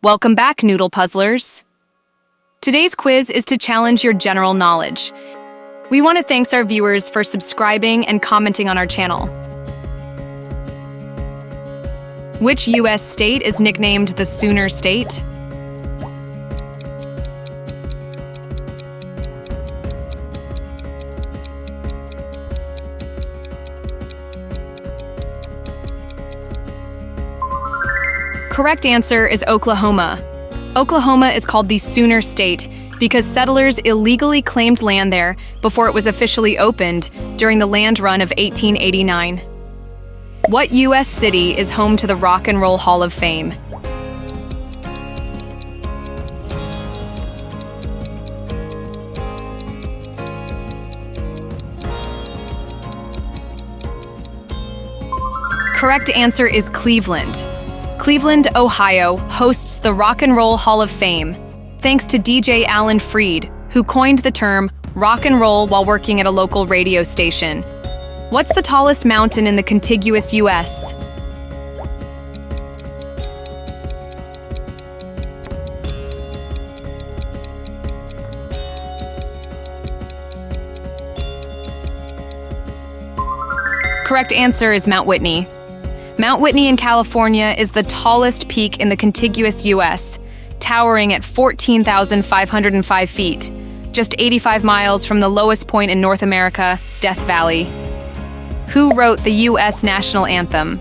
Welcome back, Noodle Puzzlers. Today's quiz is to challenge your general knowledge. We want to thank our viewers for subscribing and commenting on our channel. Which U.S. state is nicknamed the Sooner State? Correct answer is Oklahoma. Oklahoma is called the Sooner State because settlers illegally claimed land there before it was officially opened during the land run of 1889. What U.S. city is home to the Rock and Roll Hall of Fame? Correct answer is Cleveland. Cleveland, Ohio, hosts the Rock and Roll Hall of Fame, thanks to DJ Alan Freed, who coined the term rock and roll while working at a local radio station. What's the tallest mountain in the contiguous U.S.? Correct answer is Mount Whitney. Mount Whitney in California is the tallest peak in the contiguous U.S., towering at 14,505 feet, just 85 miles from the lowest point in North America, Death Valley. Who wrote the U.S. national anthem?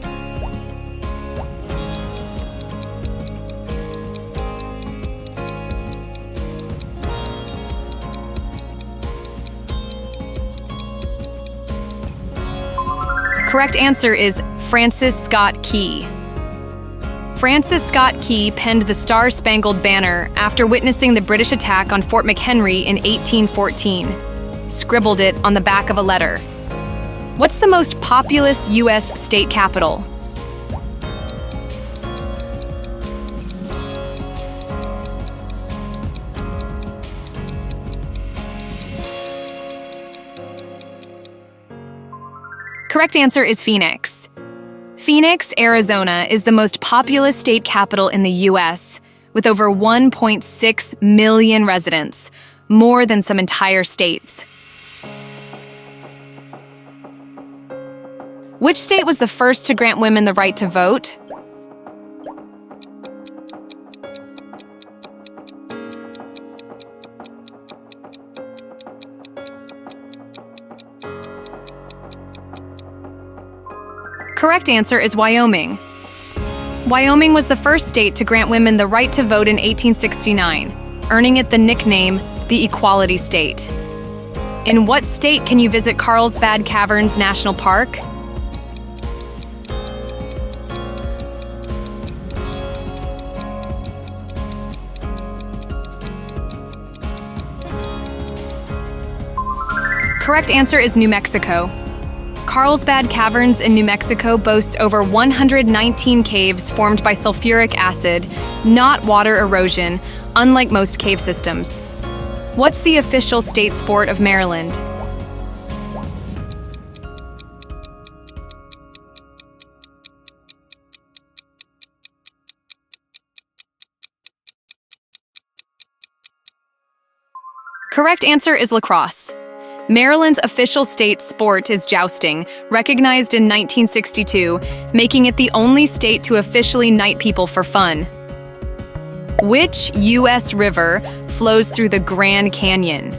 Correct answer is Francis Scott Key. Francis Scott Key penned the Star-Spangled Banner after witnessing the British attack on Fort McHenry in 1814. Scribbled it on the back of a letter. What's the most populous U.S. state capital? Correct answer is Phoenix. Phoenix, Arizona is the most populous state capital in the U.S., with over 1.6 million residents, more than some entire states. Which state was the first to grant women the right to vote? Correct answer is Wyoming. Wyoming was the first state to grant women the right to vote in 1869, earning it the nickname the Equality State. In what state can you visit Carlsbad Caverns National Park? Correct answer is New Mexico. Carlsbad Caverns in New Mexico boasts over 119 caves formed by sulfuric acid, not water erosion, unlike most cave systems. What's the official state sport of Maryland? Correct answer is lacrosse. Maryland's official state sport is jousting, recognized in 1962, making it the only state to officially knight people for fun. Which U.S. river flows through the Grand Canyon?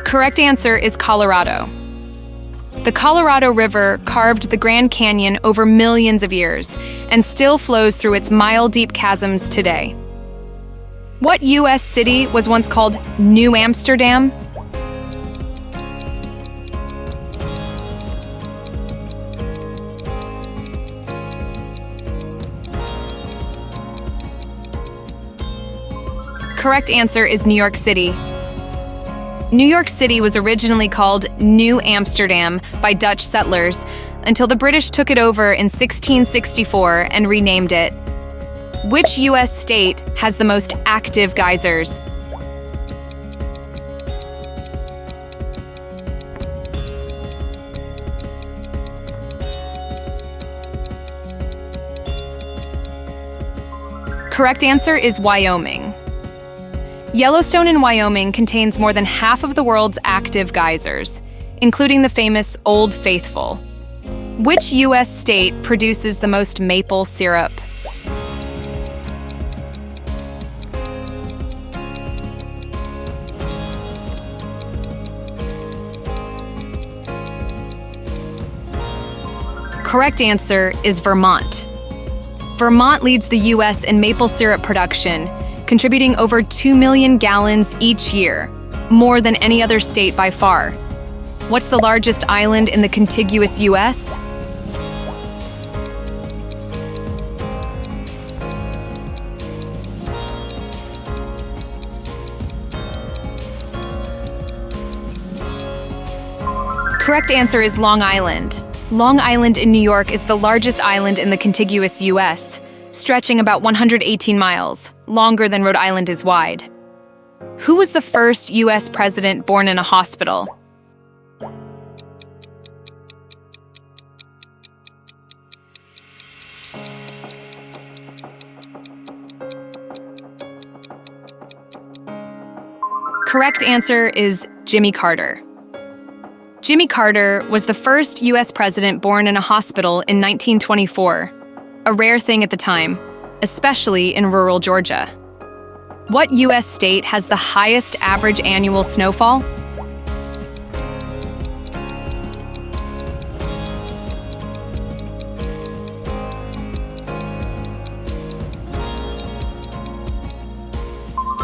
Correct answer is Colorado. The Colorado River carved the Grand Canyon over millions of years and still flows through its mile-deep chasms today. What U.S. city was once called New Amsterdam? Correct answer is New York City. New York City was originally called New Amsterdam by Dutch settlers until the British took it over in 1664 and renamed it. Which U.S. state has the most active geysers? Correct answer is Wyoming. Yellowstone in Wyoming contains more than half of the world's active geysers, including the famous Old Faithful. Which U.S. state produces the most maple syrup? Correct answer is Vermont. Vermont leads the U.S. in maple syrup production, contributing over 2 million gallons each year, more than any other state by far. What's the largest island in the contiguous U.S.? Correct answer is Long Island. Long Island in New York is the largest island in the contiguous U.S., stretching about 118 miles, longer than Rhode Island is wide. Who was the first U.S. president born in a hospital? Correct answer is Jimmy Carter. Jimmy Carter was the first U.S. president born in a hospital in 1924, a rare thing at the time, especially in rural Georgia. What U.S. state has the highest average annual snowfall?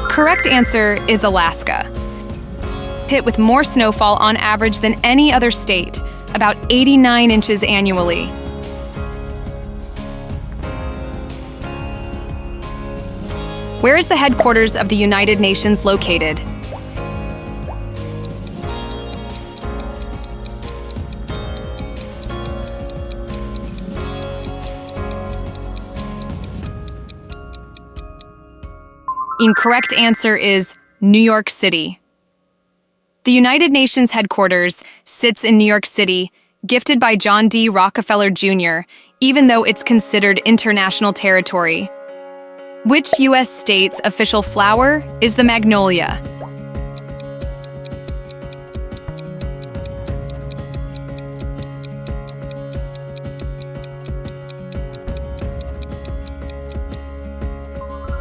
Correct answer is Alaska. Hit with more snowfall on average than any other state, about 89 inches annually. Where is the headquarters of the United Nations located? Incorrect answer is New York City. The United Nations headquarters sits in New York City, gifted by John D. Rockefeller Jr., even though it's considered international territory. Which U.S. state's official flower is the magnolia?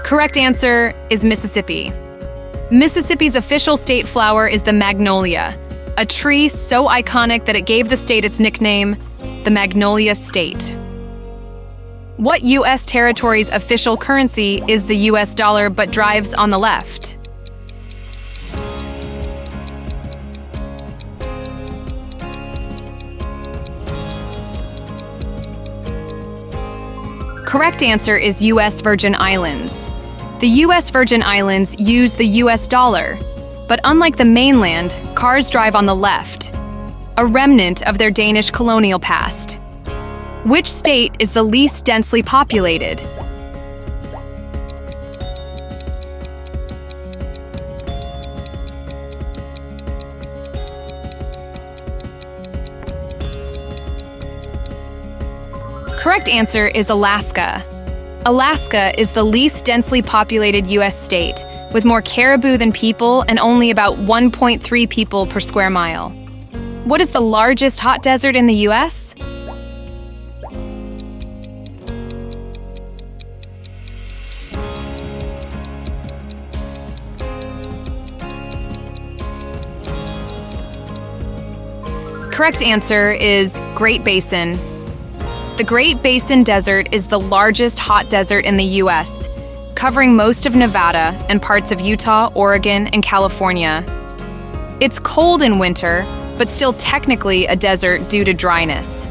Correct answer is Mississippi. Mississippi's official state flower is the magnolia, a tree so iconic that it gave the state its nickname, the Magnolia State. What U.S. territory's official currency is the U.S. dollar but drives on the left? Correct answer is U.S. Virgin Islands. The U.S. Virgin Islands use the U.S. dollar, but unlike the mainland, cars drive on the left, a remnant of their Danish colonial past. Which state is the least densely populated? Correct answer is Alaska. Alaska is the least densely populated U.S. state, with more caribou than people and only about 1.3 people per square mile. What is the largest hot desert in the U.S.? Correct answer is Great Basin. The Great Basin Desert is the largest hot desert in the U.S., covering most of Nevada and parts of Utah, Oregon, and California. It's cold in winter, but still technically a desert due to dryness.